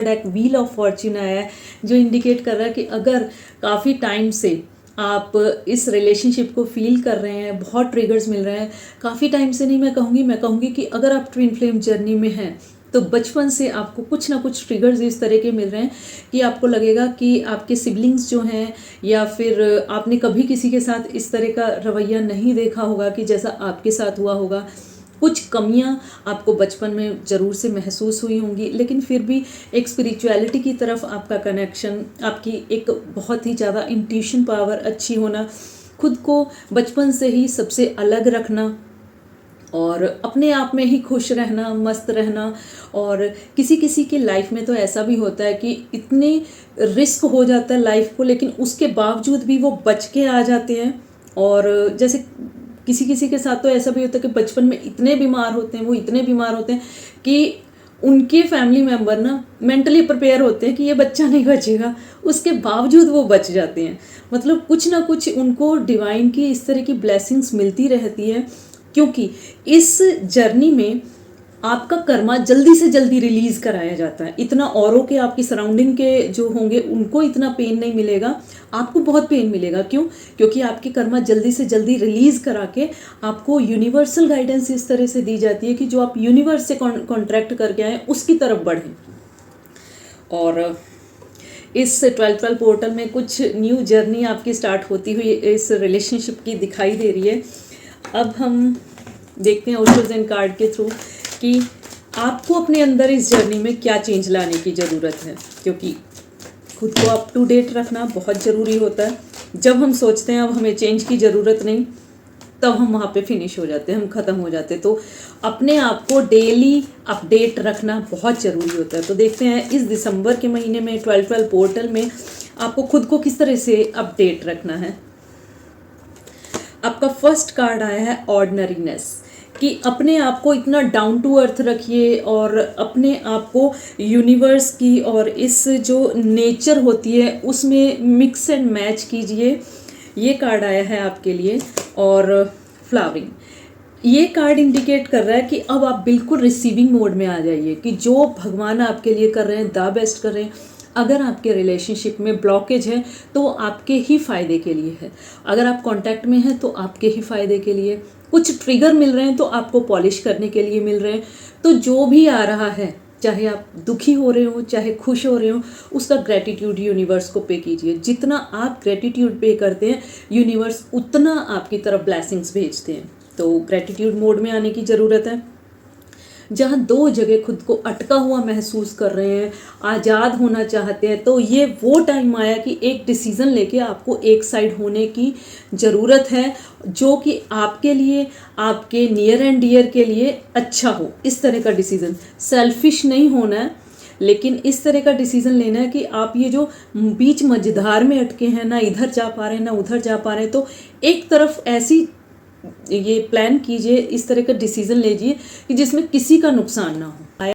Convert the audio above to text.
एक wheel of Fortune आया है जो इंडिकेट कर रहा है कि अगर काफ़ी टाइम से आप इस रिलेशनशिप को फील कर रहे हैं, बहुत ट्रिगर्स मिल रहे हैं, काफ़ी टाइम से नहीं, मैं कहूँगी कि अगर आप ट्विन फ्लेम जर्नी में हैं तो बचपन से आपको कुछ ना कुछ ट्रिगर्स इस तरह के मिल रहे हैं कि आपको लगेगा कि आपके सिबलिंग्स जो हैं या फिर आपने कभी किसी के साथ इस तरह का रवैया नहीं देखा होगा कि जैसा आपके साथ हुआ होगा। कुछ कमियां आपको बचपन में ज़रूर से महसूस हुई होंगी, लेकिन फिर भी एक स्पिरिचुअलिटी की तरफ आपका कनेक्शन, आपकी एक बहुत ही ज़्यादा इंट्यूशन पावर अच्छी होना, खुद को बचपन से ही सबसे अलग रखना और अपने आप में ही खुश रहना, मस्त रहना। और किसी किसी की लाइफ में तो ऐसा भी होता है कि इतने रिस्क हो जाता है लाइफ को, लेकिन उसके बावजूद भी वो बच के आ जाते हैं। और जैसे किसी किसी के साथ तो ऐसा भी होता है कि बचपन में इतने बीमार होते हैं, वो इतने बीमार होते हैं कि उनके फैमिली मेम्बर ना मेंटली प्रिपेयर होते हैं कि ये बच्चा नहीं बचेगा, उसके बावजूद वो बच जाते हैं। मतलब कुछ ना कुछ उनको डिवाइन की इस तरह की ब्लेसिंग्स मिलती रहती है, क्योंकि इस जर्नी में आपका कर्मा जल्दी से जल्दी रिलीज कराया जाता है। इतना औरों के, आपकी सराउंडिंग के जो होंगे उनको इतना पेन नहीं मिलेगा, आपको बहुत पेन मिलेगा। क्यों? क्योंकि आपकी कर्मा जल्दी से जल्दी रिलीज करा के आपको यूनिवर्सल गाइडेंस इस तरह से दी जाती है कि जो आप यूनिवर्स से कॉन्ट्रैक्ट करके आए उसकी तरफ बढ़ें। और इस 12-12 पोर्टल में कुछ न्यू जर्नी आपकी स्टार्ट होती हुई इस रिलेशनशिप की दिखाई दे रही है। अब हम देखते हैं ओशोजन कार्ड के थ्रू कि आपको अपने अंदर इस जर्नी में क्या चेंज लाने की ज़रूरत है, क्योंकि खुद को अप टू डेट रखना बहुत ज़रूरी होता है। जब हम सोचते हैं अब हमें चेंज की ज़रूरत नहीं, तब हम वहाँ पे फिनिश हो जाते हैं, हम ख़त्म हो जाते हैं। तो अपने आप को डेली अपडेट रखना बहुत ज़रूरी होता है। तो देखते हैं इस दिसंबर के महीने में 12-12 पोर्टल में आपको खुद को किस तरह से अपडेट रखना है। आपका फर्स्ट कार्ड आया है ऑर्डिनरीनेस, कि अपने आप को इतना डाउन टू अर्थ रखिए और अपने आप को यूनिवर्स की और इस जो नेचर होती है उसमें मिक्स एंड मैच कीजिए। ये कार्ड आया है आपके लिए। और फ्लावरिंग, ये कार्ड इंडिकेट कर रहा है कि अब आप बिल्कुल रिसीविंग मोड में आ जाइए कि जो भगवान आपके लिए कर रहे हैं द बेस्ट कर रहे हैं। अगर आपके रिलेशनशिप में ब्लॉकेज है तो आपके ही फ़ायदे के लिए है, अगर आप कांटेक्ट में हैं तो आपके ही फ़ायदे के लिए। कुछ ट्रिगर मिल रहे हैं तो आपको पॉलिश करने के लिए मिल रहे हैं। तो जो भी आ रहा है, चाहे आप दुखी हो रहे हो चाहे खुश हो रहे हो, उसका ग्रेटिट्यूड यूनिवर्स को पे कीजिए। जितना आप ग्रेटिट्यूड पे करते हैं यूनिवर्स उतना आपकी तरफ ब्लेसिंग्स भेजते हैं। तो ग्रेटिट्यूड मोड में आने की ज़रूरत है। जहाँ दो जगह खुद को अटका हुआ महसूस कर रहे हैं, आज़ाद होना चाहते हैं, तो ये वो टाइम आया कि एक डिसीज़न लेके आपको एक साइड होने की ज़रूरत है, जो कि आपके लिए, आपके नियर एंड डियर के लिए अच्छा हो। इस तरह का डिसीज़न, सेल्फिश नहीं होना है, लेकिन इस तरह का डिसीज़न लेना है कि आप ये जो बीच मझधार में अटके हैं, ना इधर जा पा रहे हैं ना उधर जा पा रहे हैं, तो एक तरफ ऐसी ये प्लान कीजिए, इस तरह का डिसीज़न लीजिए कि जिसमें किसी का नुकसान ना हो।